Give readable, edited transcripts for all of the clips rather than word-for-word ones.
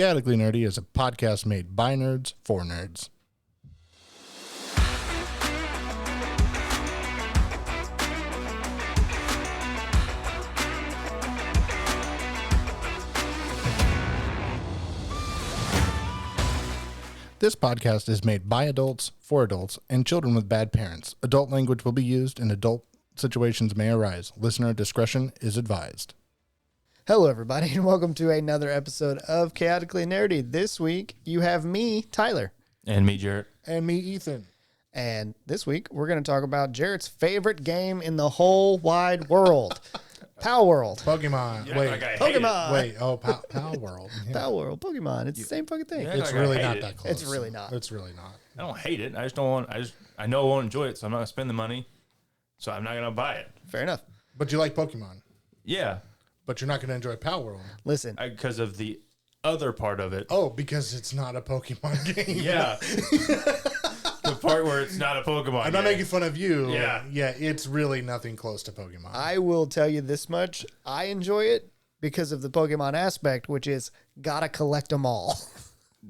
Chaotically Nerdy is a podcast made by nerds for nerds. This podcast is made by adults, for adults, and children with bad parents. Adult language will be used and adult situations may arise. Listener discretion is advised. Hello, everybody, and welcome to another episode of Chaotically Nerdy. This week, you have me, Tyler. And me, Jarrett. And me, Ethan. And this week, we're going to talk about Jarrett's favorite game in the whole wide world, Palworld. Pokemon. Yeah, Wait. like I hate Pokemon. Wait. Oh, Palworld. Yeah. Palworld, Pokemon. It's the same fucking thing. Yeah. It's Like I really hate not it. that close. It's really not. It's really not. I don't hate it. I just don't want. I know I won't enjoy it, so I'm not gonna spend the money. So I'm not gonna buy it. Fair enough. But you like Pokemon. Yeah, But you're not going to enjoy Palworld. Listen, because of the other part of it. Oh, because it's not a Pokemon game. Yeah, the part where it's not a Pokemon. I'm not game. making fun of you. Yeah. Yeah, it's really nothing close to Pokemon. I will tell you this much. I enjoy it because of the Pokemon aspect, which is gotta collect them all.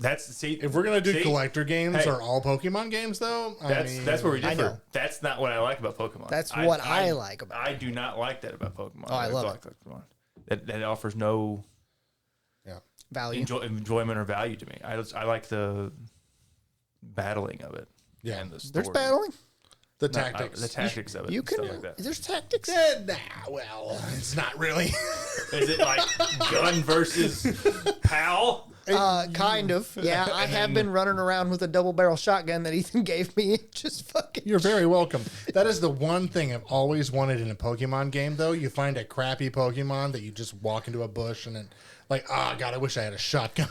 If we're going to do collector games Hey. or all Pokemon games, though, That's where we I differ. know. That's not what I like about Pokemon. That's what I like about I do not like that about Pokemon. Oh, I love like Pokemon. That offers no Value. enjoyment or value to me. I like the battling of it. Yeah. and the story. There's battling. the No, tactics. the tactics of it. You and can. stuff like that. There's tactics. Well, it's not really. Is it like gun versus pal? Kind of. Yeah, I have been running around with a double barrel shotgun that Ethan gave me. Just fucking. You're very welcome. That is the one thing I've always wanted in a Pokemon game, though. You find a crappy Pokemon that you just walk into a bush and then, like, oh, God, I wish I had a shotgun.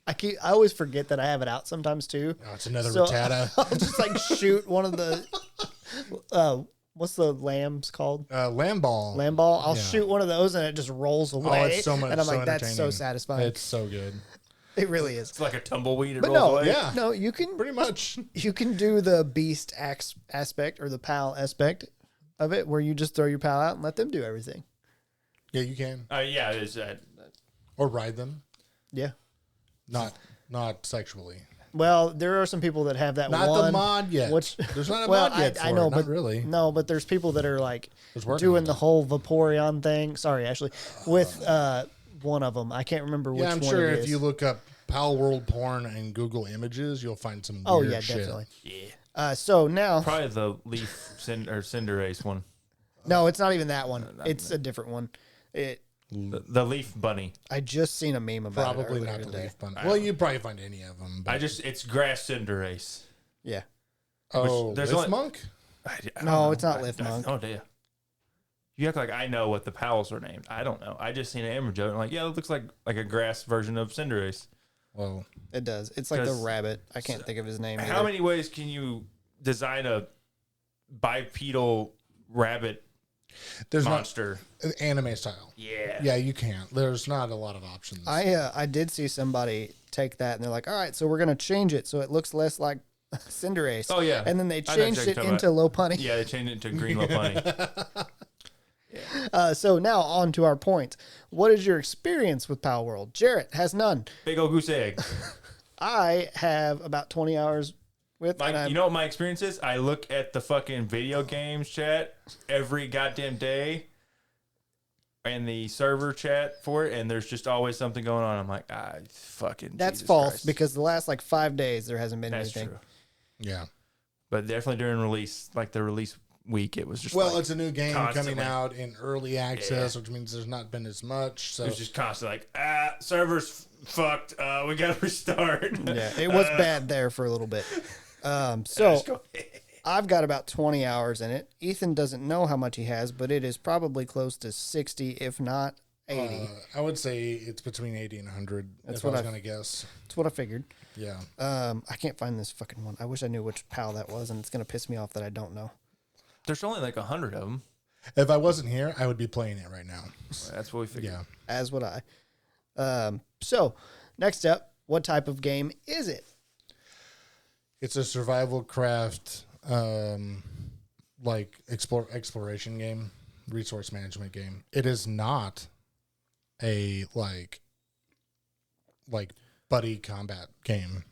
I always forget that I have it out sometimes too. Oh, it's another So Rattata. I'll just like shoot one of the. What's the lambs called? Lamb Ball. Lamb ball. I'll Yeah. shoot one of those and it just rolls away. Oh, it's so much. And I'm like, so that's so entertaining. satisfying. It's so good. It really is. It's like a tumbleweed. It But rolls no, away. Yeah. no, you can Pretty much. you can do the beast aspect or the pal aspect of it, where you just throw your pal out and let them do everything. Yeah, you can. Yeah. It is. Or ride them. Yeah. Not sexually. Well, there are some people that have that Not one. the mod yet. Which There's not a well, mod yet for I know, it. Not but really. No, but there's people that are like Just working doing on the it. whole Vaporeon thing. Sorry, Ashley, with one of them. I can't remember which Yeah, I'm one sure it if is. you look up Palworld porn and Google images, you'll find some Oh weird yeah, shit. definitely. Yeah. So now, Probably the leaf Cinderace one. no, it's not even that one. It's a different one. The leaf bunny. I just seen a meme about it Probably earlier not the today. leaf bunny. Well, you probably find any of them. But... It's grass Cinderace. Yeah. Oh, there's Lift only- Monk? I don't No, know. it's not I- Lift I- Monk. Oh, dear. You act like I know what the pals are named. I don't know. I just seen an Amber joke. I'm like, yeah, it looks like a grass version of Cinderace. Well, It does. It's like the 'Cause- rabbit. I can't think of his name. How either. many ways can you design a bipedal rabbit there's monster? not anime style. Yeah. Yeah, you can't. There's not a lot of options. I did see somebody take that and they're like, all right, so we're gonna change it so it looks less like Cinderace. Oh, yeah. And then they I know changed exactly it what you're into talking Lopunny. Yeah, they changed it to Green Lopunny. So now on to our point. What is your experience with Palworld? Jarrett has none. Big old goose egg. I have about 20 hours with. and You know what my experience is? I look at the fucking video games chat every goddamn day and the server chat for it, and there's just always something going on. I'm like, fucking that's Jesus false Christ. because the last like 5 days there hasn't been That's anything. true. Yeah. But definitely during release, like the release week, it was just Well, like, it's a new game constantly. coming out in early access, which means there's not been as much. So it was just constantly like, server's fucked. We got to restart. Yeah, it was bad there for a little bit. So I've got about 20 hours in it. Ethan doesn't know how much he has, but it is probably close to 60, if not 80. I would say it's between 80 and 100. That's if what I was I- going to guess. That's what I figured. Yeah. I can't find this fucking one. I wish I knew which pal that was, and it's going to piss me off that I don't know. There's only like 100 of them. If I wasn't here, I would be playing it right now. That's what we figured. Yeah. As would I. So, next up, what type of game is it? It's a survival craft, like exploration game, resource management game. It is not a like buddy combat game.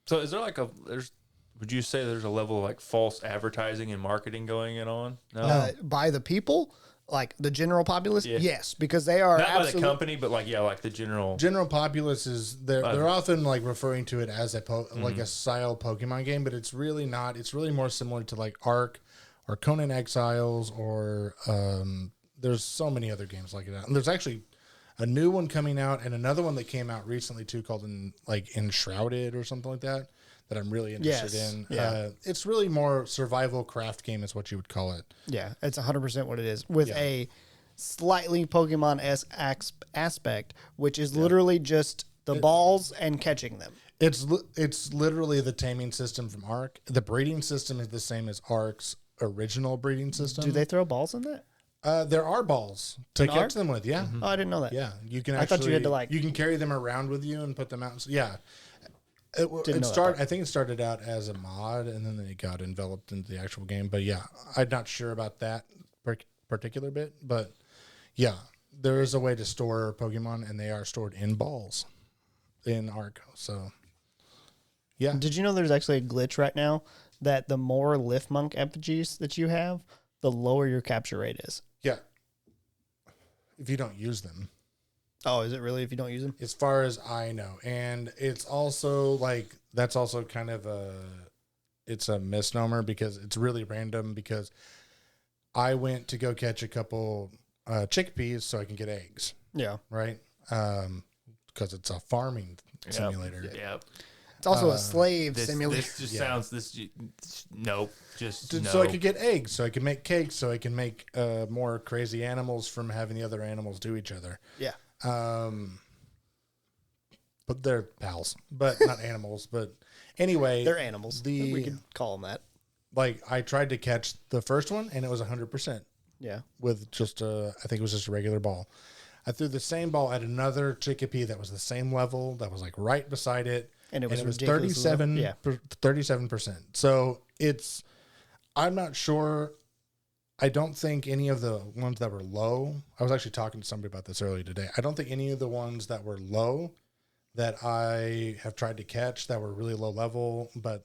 So is there like would you say there's a level of like false advertising and marketing going on? No. By the people, like the general populace, Yeah. yes, because they are Not by the company, but like like the general Populace is they're often like referring to it as like a style Pokemon game, but it's really not. It's really more similar to like Ark or Conan Exiles or there's so many other games like that. And there's actually a new one coming out and another one that came out recently too called Enshrouded or something like that I'm really interested in. Yeah. It's really more survival craft game is what you would call it. Yeah, it's 100% what it is with a slightly Pokemon-esque aspect, which is literally just the balls and catching them. It's literally the taming system from Ark. The breeding system is the same as Ark's original breeding system. Do they throw balls in that? There are balls to catch Ark? them with. Yeah. Oh, I didn't know that. Yeah. You can. I thought you had to You can carry them around with you and put them out. Yeah. I think it started out as a mod and then it got enveloped into the actual game. But yeah, I'm not sure about that particular bit. But yeah, there is a way to store Pokemon and they are stored in balls in Ark. So yeah. Did you know there's actually a glitch right now that the more Liftmonk effigies that you have, the lower your capture rate is? Yeah. If you don't use them. Oh, is it really if you don't use them? As far as I know. And it's also that's also kind of it's a misnomer because it's really random because I went to go catch a couple chickpeas so I can get eggs. Yeah. Right? Because it's a farming simulator. Yep. It's also a slave simulator. This just sounds nope. So I could get eggs, so I can make cakes, so I can make more crazy animals from having the other animals do each other. Yeah. But they're pals, but not animals. But anyway, They're animals. We could call them that. I tried to catch the first one, and it was 100%. Yeah. With just I think it was just a regular ball. I threw the same ball at another chickpea that was the same level, that was right beside it, and it was 37%. 37%. So I'm not sure. I don't think any of the ones that were low, I was actually talking to somebody about this earlier today. I don't think any of the ones that were low that I have tried to catch that were really low level, but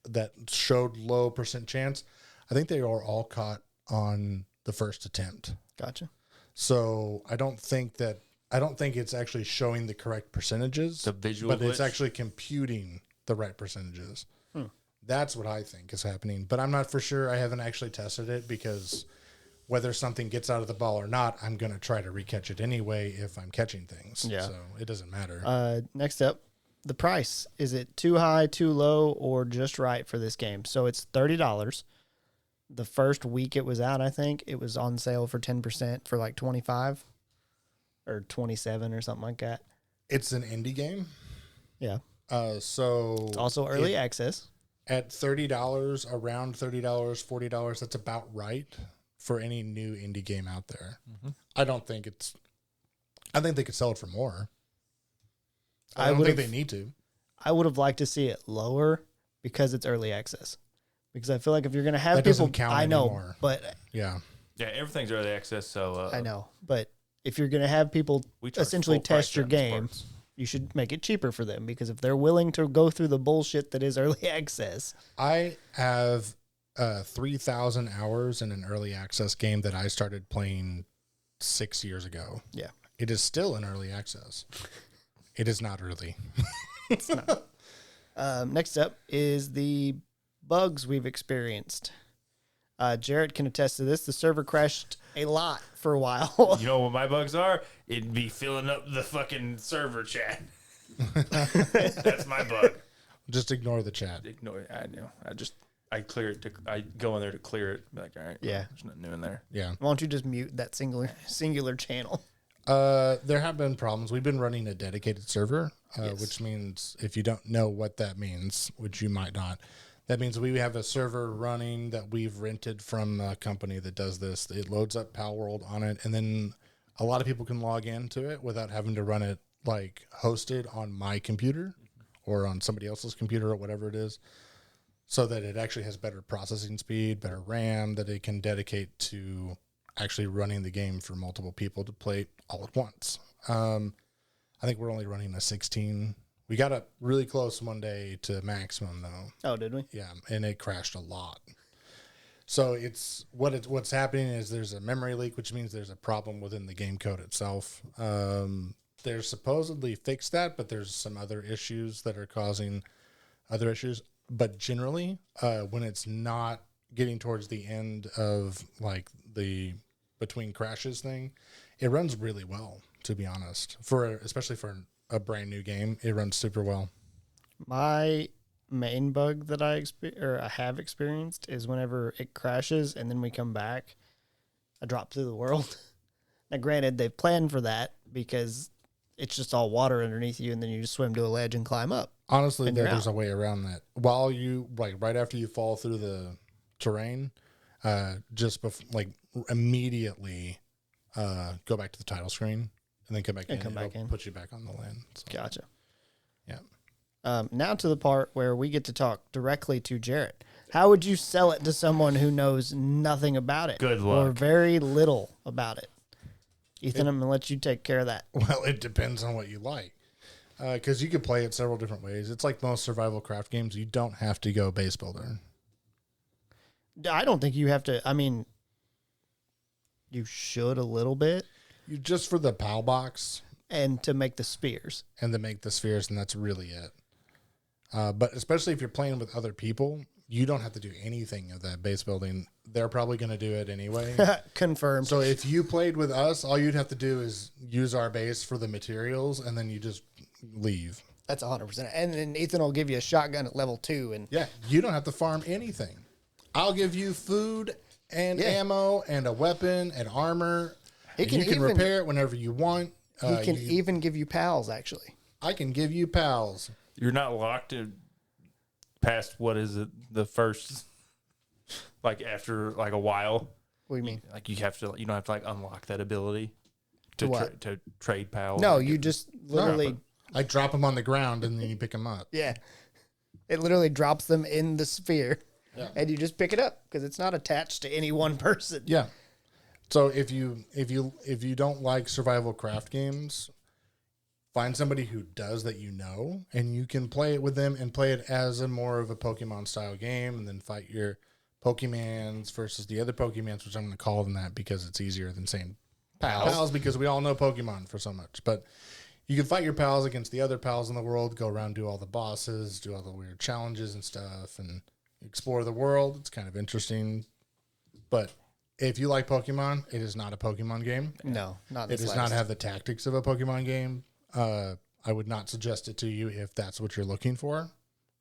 that showed low percent chance, I think they were all caught on the first attempt. Gotcha. So I don't think it's actually showing the correct percentages, the visual but it's actually computing the right percentages. That's what I think is happening, but I'm not for sure. I haven't actually tested it because whether something gets out of the ball or not, I'm going to try to recatch it anyway if I'm catching things. Yeah. So it doesn't matter. Next up, the price. Is it too high, too low, or just right for this game? So it's $30. The first week it was out, I think, it was on sale for 10% for like $25 or $27 or something like that. It's an indie game. Yeah. So it's also early access. At $30, around $30, $40, that's about right for any new indie game out there. Mm-hmm. I think they could sell it for more. I don't think they need to. I would have liked to see it lower because it's early access. Because I feel like if you're going to have that people, doesn't count I know, anymore. but yeah, everything's early access. So I know, but if you're going to have people essentially test your game, you should make it cheaper for them, because if they're willing to go through the bullshit that is early access. I have 3,000 hours in an early access game that I started playing 6 years ago. Yeah. It is still in early access. It is not early. It's not. Next up is the bugs we've experienced. Jarrett can attest to this. The server crashed a lot for a while. You know what my bugs are? It'd be filling up the fucking server chat. That's my bug. Just ignore the chat. Ignore it. I know. I clear it. I go in there to clear it. Be like, all right. Yeah. There's nothing new in there. Yeah. Why don't you just mute that singular channel? There have been problems. We've been running a dedicated server, Yes. which means if you don't know what that means, which you might not, that means we have a server running that we've rented from a company that does this. It loads up Palworld on it, and then a lot of people can log into it without having to run it like hosted on my computer or on somebody else's computer or whatever it is, so that it actually has better processing speed, better RAM, that it can dedicate to actually running the game for multiple people to play all at once. I think we're only running a 16. We got up really close one day to maximum though. Oh, did we? Yeah, and it crashed a lot. So what's happening is there's a memory leak, which means there's a problem within the game code itself. They're supposedly fixed that, but there's some other issues that are causing other issues. But generally, when it's not getting towards the end of like the between crashes thing, it runs really well, to be honest. Especially for a brand new game, it runs super well. My main bug that I have experienced is whenever it crashes and then we come back, I drop through the world. Now, granted, they've planned for that because it's just all water underneath you, and then you just swim to a ledge and climb up. Honestly, there's a way around that. While you right after you fall through the terrain, immediately go back to the title screen and then come back in. Put you back on the land. So, gotcha. Yeah. Now to the part where we get to talk directly to Jarrett. How would you sell it to someone who knows nothing about it? Good luck. Or very little about it? Ethan, I'm going to let you take care of that. Well, it depends on what you like. Because you could play it several different ways. It's like most survival craft games. You don't have to go base builder. I don't think you have to. I mean, you should a little bit. You just for the PAL box. And to make the spheres. And that's really it. But especially if you're playing with other people, you don't have to do anything of that base building. They're probably going to do it anyway. Confirmed. So if you played with us, all you'd have to do is use our base for the materials, and then you just leave. That's 100%. And then Ethan will give you a shotgun at level 2. And yeah, you don't have to farm anything. I'll give you food and ammo and a weapon and armor. You can repair it whenever you want. He can even give you pals, actually. I can give you pals. You're not locked in past, what is it, the first, like after like a while. What do you mean? Like you don't have to like unlock that ability to trade pals. No, you just literally. I drop them on the ground and then you pick them up. Yeah. It literally drops them in the sphere and you just pick it up because it's not attached to any one person. Yeah. So if you don't like survival craft games, find somebody who does that and you can play it with them and play it as a more of a Pokemon style game and then fight your Pokemons versus the other Pokemons, which I'm going to call them that because it's easier than saying pals because we all know Pokemon for so much. But you can fight your pals against the other pals in the world, go around, do all the bosses, do all the weird challenges and stuff, and explore the world. It's kind of interesting. But if you like Pokemon, it is not a Pokemon game. No, not it does not have the tactics of a Pokemon game. I would not suggest it to you if that's what you're looking for.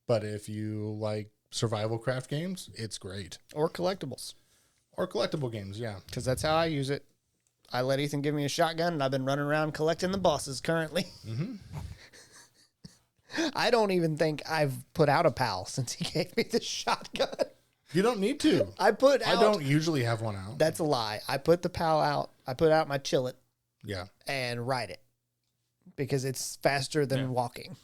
But if you like survival craft games, it's great. Or collectibles. Or collectible games, yeah. Because that's how I use it. I let Ethan give me a shotgun, and I've been running around collecting the bosses currently. Mm-hmm. I don't even think I've put out a pal since he gave me the shotgun. You don't need to. I don't usually have one out. That's a lie. I put the pal out. I put out my chillet. Yeah. And ride it. Because it's faster than walking.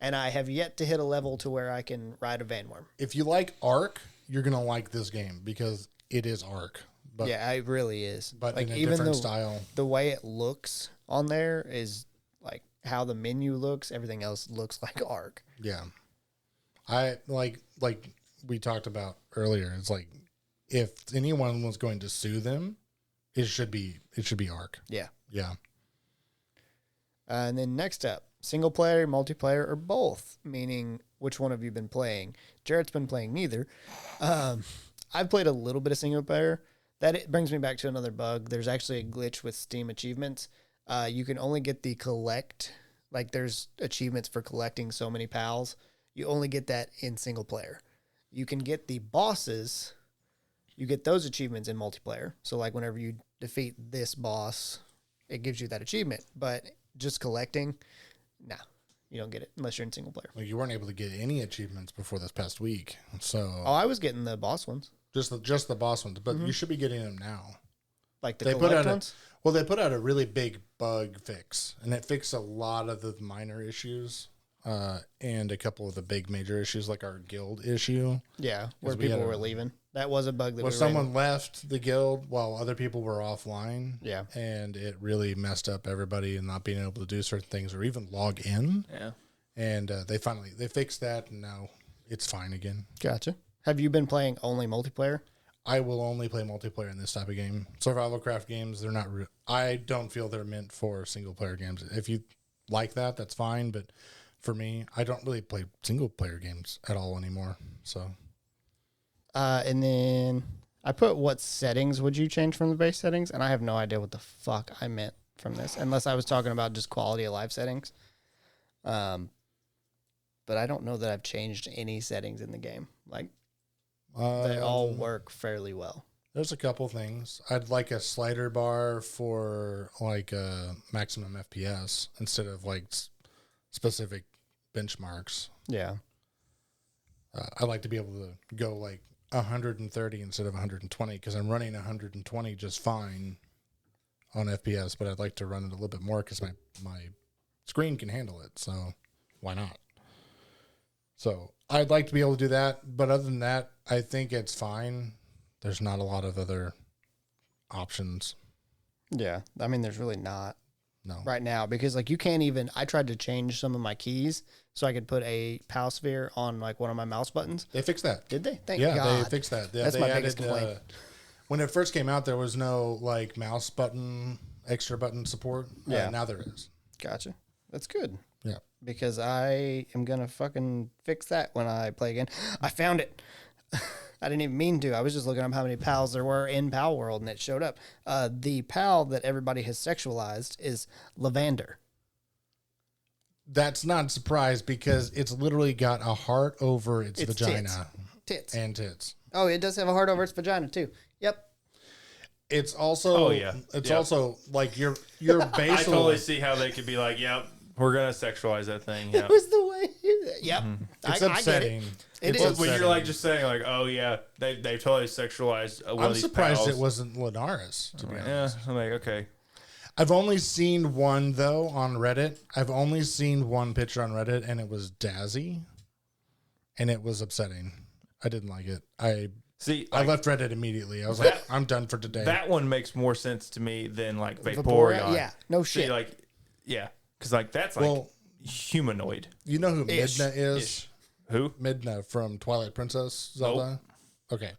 And I have yet to hit a level to where I can ride a Vanworm. If you like Ark, you're going to like this game because it is Ark. But, yeah, it really is. But like in a different style. The way it looks on there is like how the menu looks. Everything else looks like Ark. Yeah. I like we talked about earlier. It's like if anyone was going to sue them, it should be Ark. Yeah. Yeah. And then next up, single player, multiplayer, or both, meaning which one have you been playing? Jarrett's been playing neither. I've played a little bit of single player. It brings me back to another bug. There's actually a glitch with Steam achievements. You can only get the collect, like there's achievements for collecting so many pals. You only get that in single player. You can get the bosses. You get those achievements in multiplayer. So like whenever you defeat this boss, it gives you that achievement. But just collecting, no, you don't get it unless you're in single player. Well, you weren't able to get any achievements before this past week. So I was getting the boss ones. Just the boss ones, but you should be getting them now. Like the collect ones? They put out a really big bug fix, and it fixed a lot of the minor issues and a couple of the big major issues, like our guild issue. Yeah, where people were leaving. That was a bug that Well, someone left the guild while other people were offline. Yeah. And it really messed up everybody and not being able to do certain things or even log in. Yeah. And they fixed that, and now it's fine again. Gotcha. Have you been playing only multiplayer? I will only play multiplayer in this type of game. Survival craft games, they're not I don't feel they're meant for single player games. If you like that, that's fine. But for me, I don't really play single player games at all anymore. So, and then I put what settings would you change from the base settings? And I have no idea what the fuck I meant from this, unless I was talking about just quality of life settings. But I don't know that I've changed any settings in the game. Like, they all work fairly well. There's a couple things. I'd like a slider bar for like maximum FPS instead of like specific benchmarks. Yeah. I'd like to be able to go like 130 instead of 120 because I'm running 120 just fine on FPS, but I'd like to run it a little bit more because my screen can handle it. So why not? So I'd like to be able to do that. But other than that, I think it's fine. There's not a lot of other options. Yeah. I mean, there's really not No. right now because like you can't even, I tried to change some of my keys so I could put a PAL sphere on like one of my mouse buttons. They fixed that. Did they? Thank Yeah, God. they fixed that. That's they my biggest complaint. When it first came out, there was no like mouse button, extra button support. Yeah. Now there is. Gotcha. That's good. Yeah. Because I am going to fucking fix that when I play again. I found it. I didn't even mean to. I was just looking up how many pals there were in Palworld, and it showed up. The pal that everybody has sexualized is Lavender. That's not a surprise because it's literally got a heart over its vagina. Tits. And tits. Oh, it does have a heart over its vagina, too. Yep. It's also also like your basal. I totally see how they could be like, yep, we're gonna sexualize that thing. Yep. It was the way. Yep. It's I upsetting. It It's is. When you're upsetting. like just saying like, oh yeah, they totally sexualized one I'm of these surprised pals. it wasn't Linares, to be honest. Yeah, I'm like, okay. I've only seen one though on Reddit. I've only seen one picture on Reddit, and it was Dazzy, and it was upsetting. I didn't like it. I left Reddit immediately. I was like, I'm done for today. That one makes more sense to me than like Vaporeon. Yeah. No See, shit. like, yeah, because like that's like humanoid. You know who Ish. Midna is? Ish. Who? Midna from Twilight Princess Zelda. Okay.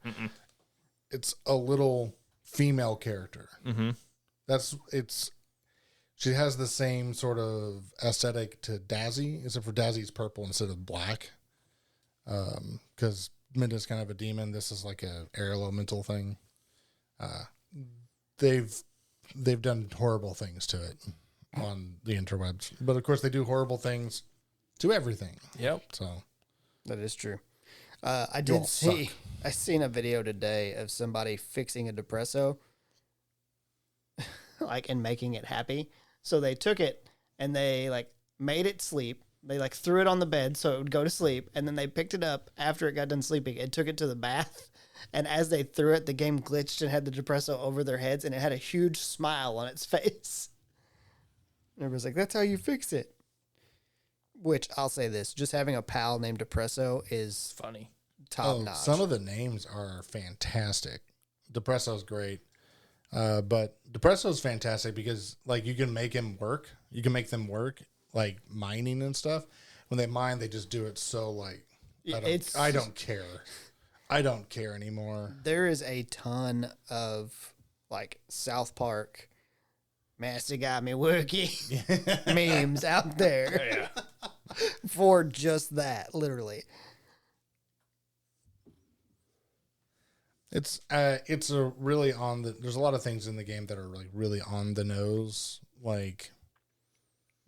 It's a little female character. Mm-hmm. She has the same sort of aesthetic to Dazzy, except for Dazzy's purple instead of black. Because Midna's kind of a demon. This is like a air elemental thing. They've done horrible things to it on the interwebs, but of course they do horrible things to everything. Yep. So That is true. I all did suck. see. I seen a video today of somebody fixing a depresso, like and making it happy. So they took it and they like made it sleep. They like threw it on the bed so it would go to sleep, and then they picked it up after it got done sleeping and took it to the bath. And as they threw it, the game glitched and had the depresso over their heads, and it had a huge smile on its face. And everybody's like, "That's how you fix it." Which I'll say this: just having a pal named Depresso is Funny. top notch. Some of the names are fantastic. Depresso's great. But Depresso's fantastic because like you can make him work. You can make them work like mining and stuff. When they mine, they just do it so like I don't care. I don't care anymore. There is a ton of like South Park Master got me working memes out there for just that, literally. It's a really on the. There's a lot of things in the game that are like really on the nose, like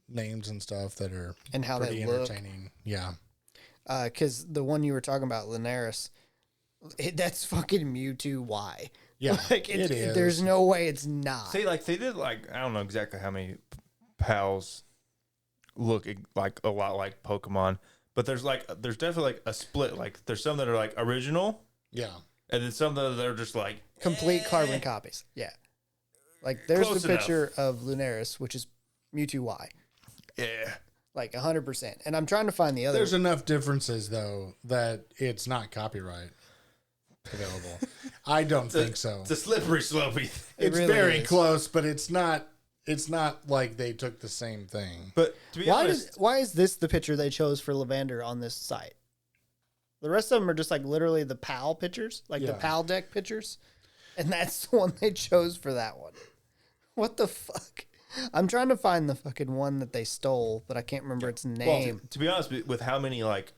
names and stuff that are And how pretty they look. entertaining. Yeah, Because the one you were talking about, Linares, that's fucking Mewtwo Y. yeah, Like it is. There's no way it's not. See, like they did like I don't know exactly how many pals look like a lot like Pokemon, but there's definitely like a split. Like there's some that are like original, Yeah, and then some that are just like Complete carbon copies. Yeah. Like there's Close the picture of Lunaris, which is Mewtwo Y. yeah. Like 100%. And I'm trying to find the other. there's enough differences though that it's not copyright. available. I don't think so. It's a slippery slope. It's really very is. close, but it's not like they took the same thing. But to be honest, Why is this the picture they chose for Lavender on this site? The rest of them are just like literally the PAL pictures, like the Yeah. PAL deck pictures. And that's the one they chose for that one. What the fuck? I'm trying to find the fucking one that they stole, but I can't remember its name. to be honest, with how many like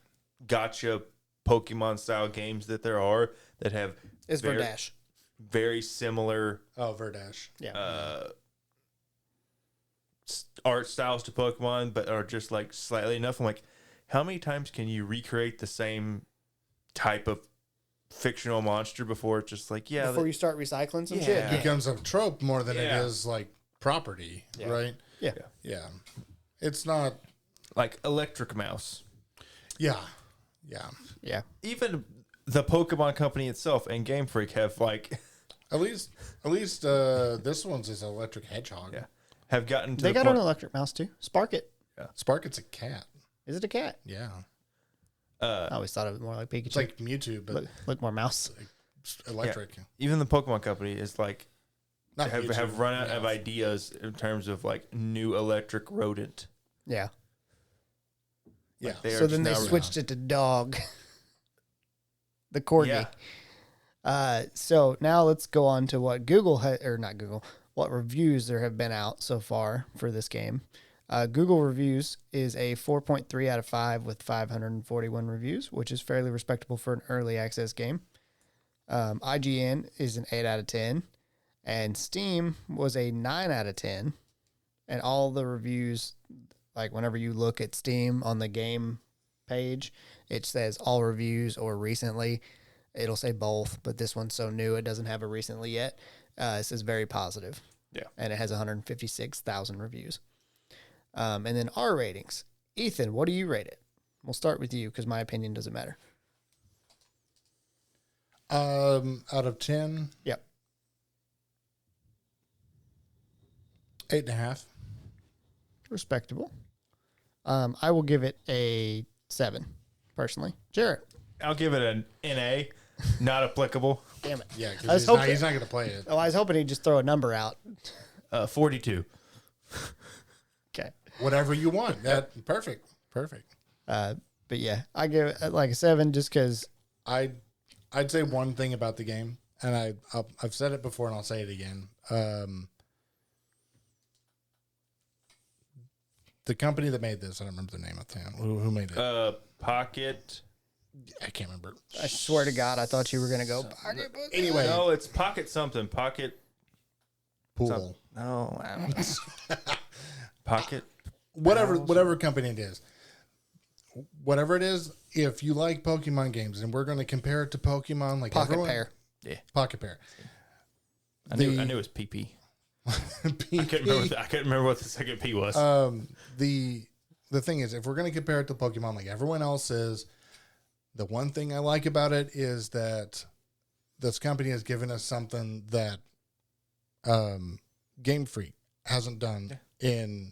gotcha Pokemon style games that there are that have It's very, Verdash. very similar Oh, Verdash. Yeah. art styles to Pokemon, but are just like slightly enough. I'm like, how many times can you recreate the same type of fictional monster before it's just like, yeah, Before you start recycling some Yeah. shit. It becomes a trope more than Yeah. it is like property, Yeah. right? Yeah. Yeah. It's not. like Electric Mouse. Yeah. Yeah. Yeah. Even the Pokemon company itself and Game Freak have like At least this one's is Electric Hedgehog. yeah, have gotten to They the got point. an electric mouse too. Spark it. Spark, it's a cat. Is it a cat? Yeah. I always thought of it more like Pikachu. It's like Mewtwo, but look more mouse. electric. Even the Pokemon company is like Not have Mewtwo, run out yeah. of ideas in terms of like new electric rodent. Yeah. Yeah. They are So then just they now- switched it to dog. The corgi. So now let's go on to what what reviews there have been out so far for this game. Google reviews is a 4.3 out of 5 with 541 reviews, which is fairly respectable for an early access game. IGN is an 8 out of 10, and Steam was a 9 out of 10. And all the reviews, like whenever you look at Steam on the game page, it says all reviews or recently. It'll say both, but this one's so new it doesn't have a recently yet. It says very positive. Yeah. And it has 156,000 reviews. And then our ratings. Ethan, what do you rate it? We'll start with you because my opinion doesn't matter. Out of 10, Yep. 8.5. Respectable. I will give it a 7, personally. Jarrett. I'll give it an NA, not applicable. Damn it. Yeah, I was because hoping- he's not going to play it. Oh, I was hoping he'd just throw a number out. 42. Okay. Whatever you want. That perfect. But yeah, I give it like a 7 just because. I'd say one thing about the game, and I've said it before and I'll say it again. The company that made this, I don't remember the name of the town. Who made it? Pocket. I can't remember. I swear to God, I thought you were going to go. Anyway, No, it's Pocket something. Pocket. Pool. No. I don't- Pocket. Whatever company it is. Whatever it is, if you like Pokemon games, and we're going to compare it to Pokemon, like Pocket everyone, pair. Yeah. Pocket Pair. I knew it was PP. I couldn't remember what the second P was. The thing is, if we're going to compare it to Pokemon like everyone else is, the one thing I like about it is that this company has given us something that Game Freak hasn't done in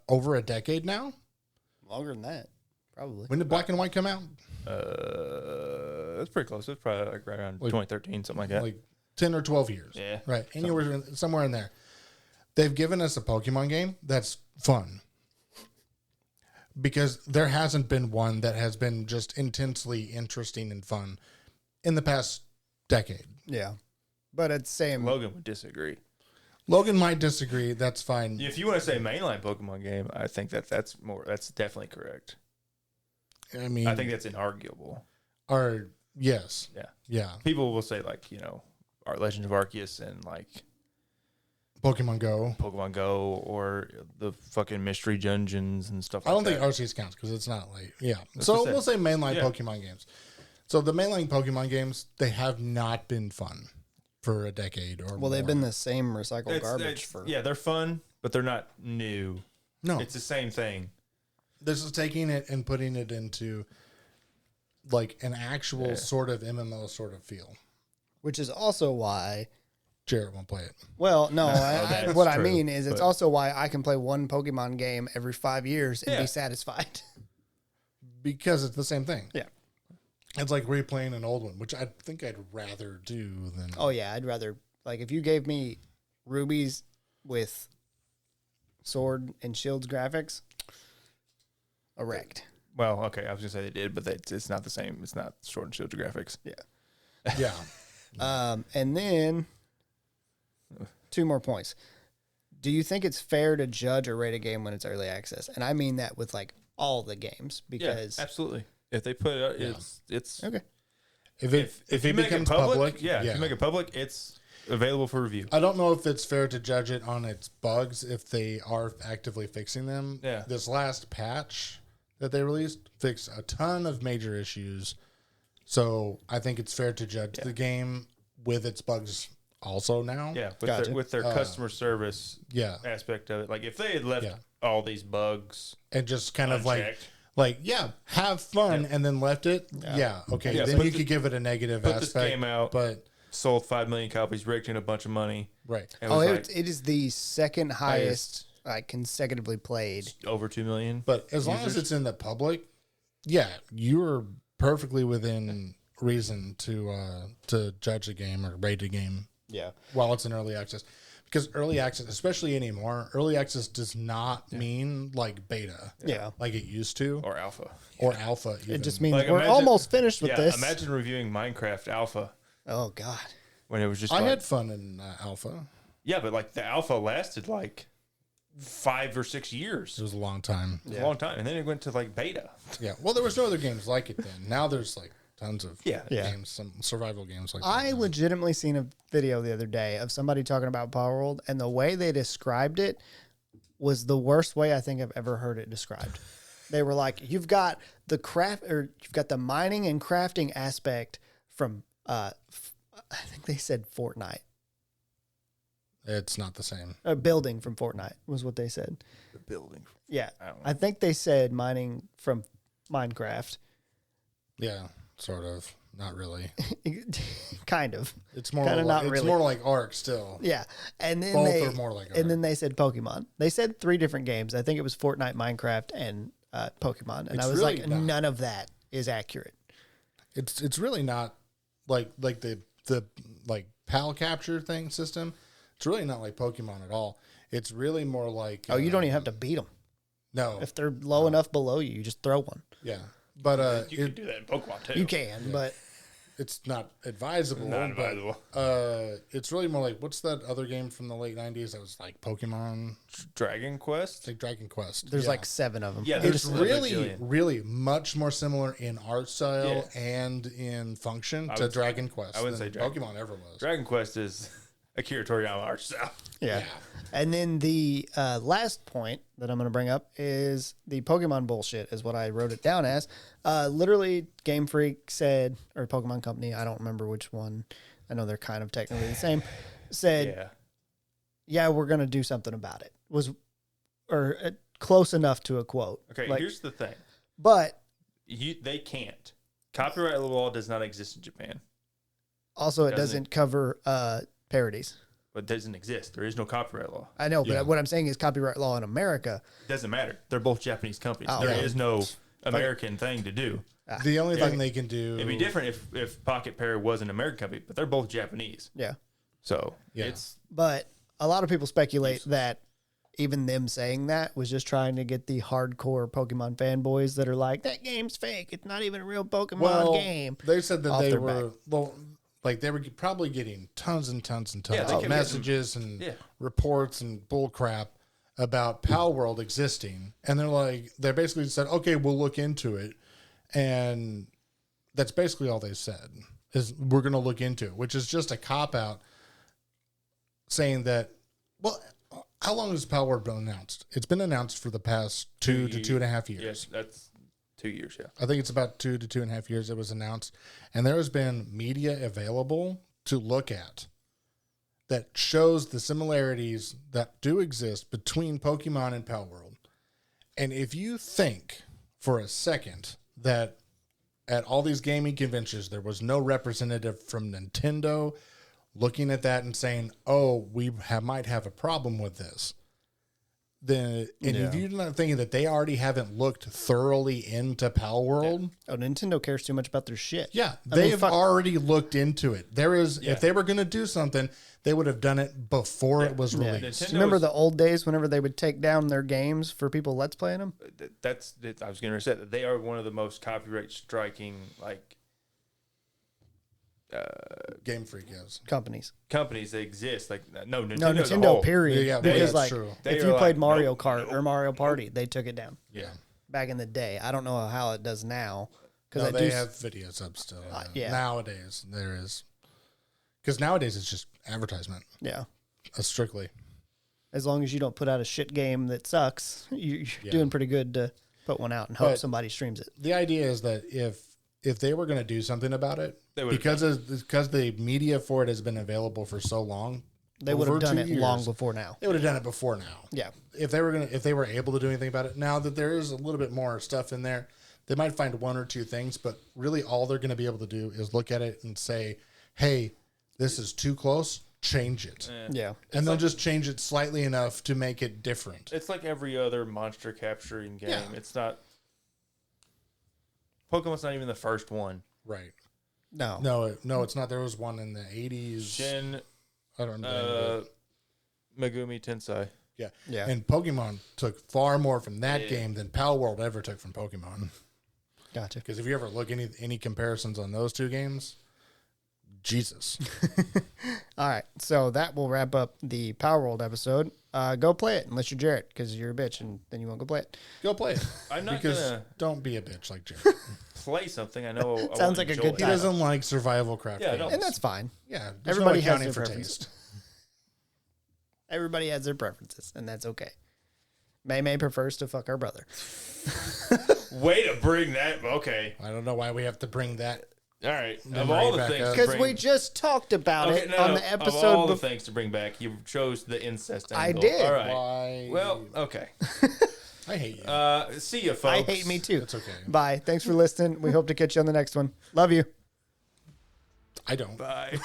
over a decade now. Longer than that, probably. When did Black and White come out? That's pretty close. It's probably like right around 2013, something like that. Like 10 or 12 years. Yeah. Right. Somewhere in there. They've given us a Pokemon game that's fun. Because there hasn't been one that has been just intensely interesting and fun in the past decade. Yeah. But it's same. Logan would disagree. Logan might disagree. That's fine. If you want to say mainline Pokemon game, I think that's definitely correct. I mean, I think that's inarguable. Yes. Yeah. Yeah. People will say like, our Legend of Arceus and like Pokemon Go. Pokemon Go or the fucking mystery dungeons and stuff like I don't that. think Arceus counts because it's not like, yeah. That's So what I we'll say said. mainline Yeah. Pokemon games. So the mainline Pokemon games, they have not been fun for a decade or more. Well, they've been the same recycled garbage for. Yeah, they're fun, but they're not new. No. It's the same thing. This is taking it and putting it into like an actual sort of MMO sort of feel. Which is also why. Jarrett won't play it. Well, no, that's what I true, mean is it's but- also why I can play one Pokemon game every 5 years and Yeah. be satisfied. Because it's the same thing. Yeah. It's like replaying an old one, which I think I'd rather do than. Oh yeah, I'd rather like if you gave me Rubies with Sword and Shields graphics, erect. Well, okay, I was gonna say they did, but it's not the same. It's not Sword and Shield graphics. Yeah. And then 2 more points. Do you think it's fair to judge or rate a game when it's early access? And I mean that with like all the games because absolutely. If they put it, it's okay. If it make becomes it public, public, if you make it public, it's available for review. I don't know if it's fair to judge it on its bugs if they are actively fixing them. Yeah. This last patch that they released fixed a ton of major issues. So I think it's fair to judge the game with its bugs also now. Yeah, Gotcha. with their customer service Yeah. aspect of it. Like if they had left all these bugs And just kind of unchecked, have fun and then left it. Yeah. Okay. Yeah, then put you could give it a negative put aspect. this game out, But sold 5 million copies, raked in a bunch of money. right. And was like it is the second highest like consecutively played. over 2 million. But as long as it's in the public, you're perfectly within reason to judge a game or rate a game Yeah. while it's in early access. Because early access, especially anymore, early access does not mean like beta. Yeah. Like it used to. Or alpha. Or alpha. Even. It just means Like, we're imagine- almost finished with Yeah, this. imagine reviewing Minecraft alpha Oh God. when it was just I like, had fun in alpha. yeah, but like the alpha lasted like 5 or 6 years. It was a long time. It was a long time. And then it went to like beta. Yeah. Well, there was no other games like it then. Now there's like tons of Yeah. games, some survival games like that. I legitimately seen a video the other day of somebody talking about Palworld, and the way they described it was the worst way I think I've ever heard it described. They were like, you've got the you've got the mining and crafting aspect from I think they said Fortnite. It's not the same. A building from Fortnite was what they said. The building. Yeah. I don't know. I think they said mining from Minecraft. Yeah, sort of. Not really. Kind of. It's more Kinda like, not it's really. more like Ark still. Yeah. And then Both are more like Ark. and then they said Pokemon. They said 3 different games. I think it was Fortnite, Minecraft, and Pokemon. And It's I was really like, not. none of that is accurate. It's really not like the like PAL capture thing system. It's really not like Pokemon at all. It's really more like Oh, you don't even have to beat them. no. If they're low enough below you, you just throw one. Yeah. But You can do that in Pokemon too. You can, but it's not advisable. Not but, advisable. it's really more like what's that other game from the late 90s that was like Pokemon? Dragon Quest? It's like Dragon Quest. there's Yeah. like 7 of them. Yeah, It's there's a really, bajillion. really much more similar in art style and in function to would say- Dragon Quest I wouldn't than say Dragon- Pokemon ever was. Dragon Quest is Akira Toriyama art style. Yeah. And then the last point that I'm going to bring up is the Pokemon bullshit, is what I wrote it down as. Literally, Game Freak said, or Pokemon Company, I don't remember which one. I know they're kind of technically the same. Said, yeah, we're going to do something about it. Close enough to a quote. Okay, Like, here's the thing. but They can't. Copyright law does not exist in Japan. also, it Doesn't- doesn't cover parodies. But it doesn't exist. There is no copyright law. I know, but Yeah. what I'm saying is copyright law in America. It doesn't matter. They're both Japanese companies. Oh, There yeah. is no American thing to do. The only thing they can do It'd be different if Pocket Pair was an American company, but they're both Japanese. Yeah. So Yeah. it's But a lot of people speculate that even them saying that was just trying to get the hardcore Pokemon fanboys that are like, that game's fake. It's not even a real Pokemon game. They said that off they their were like they were probably getting tons and tons and tons they of kept messages and Yeah. reports and bull crap about Palworld existing, and they basically said, okay, we'll look into it, and that's basically all they said is we're going to look into it, which is just a cop out saying that. Well, how long has Palworld been announced? It's been announced for the past 2 to 2.5 years. yes, that's 2 years. Yeah. I think it's about 2 to 2.5 years it was announced. And there has been media available to look at that shows the similarities that do exist between Pokemon and Palworld. And if you think for a second that at all these gaming conventions there was no representative from Nintendo looking at that and saying, oh, we might have a problem with this, if you're not thinking that they already haven't looked thoroughly into Palworld, Oh, Nintendo cares too much about their shit. yeah, they've already looked into it. If they were going to do something, they would have done it before it was released. Remember the old days whenever they would take down their games for people let's playing them? I was going to say that they are one of the most copyright striking Game Freak is companies that exist. Like no Nintendo period. Yeah, because that's true. If you played Mario Kart or Mario Party, they took it down. Yeah. Back in the day, I don't know how it does now. Because they have videos up still. Yeah. Nowadays there is, because nowadays it's just advertisement. Yeah. Strictly. As long as you don't put out a shit game that sucks, you're doing pretty good to put one out and hope somebody streams it. The idea is that if they were going to do something about it, because the media for it has been available for so long, they would have done it long before now. They would have done it before now. Yeah. If they were able to do anything about it, now that there is a little bit more stuff in there, they might find one or two things, but really all they're going to be able to do is look at it and say, "Hey, this is too close. Change it." Yeah. And they'll just change it slightly enough to make it different. It's like every other monster capturing game. Yeah. It's not. Pokemon's not even the first one. Right. No, it's not. There was one in the 80s. Shin, I don't know. Megumi Tensei. Yeah. And Pokemon took far more from that game than Palworld ever took from Pokemon. Gotcha. Because if you ever look any comparisons on those two games, Jesus. All right. So that will wrap up the Palworld episode. Go play it unless you're Jarrett because you're a bitch and then you won't go play it. Go play it. I'm not because gonna don't be a bitch like Jared. play something I know. I Sounds won't like a enjoy. good He time. doesn't like survival craft Yeah, games. And that's fine. Yeah. Everybody has accounting their for preferences. taste. Everybody has their preferences, and that's okay. May prefers to fuck our brother. Way to bring that. Okay. I don't know why we have to bring that. All right. Of Memory all the back things, up. to Because we bring- just talked about Okay, it no, on no, the Of episode. all the things to bring back, you chose the incest I angle. did. All right. Why? Well, okay. I hate you. See you, folks. I hate me too. It's okay. Bye. Thanks for listening. We hope to catch you on the next one. Love you. I don't. Bye.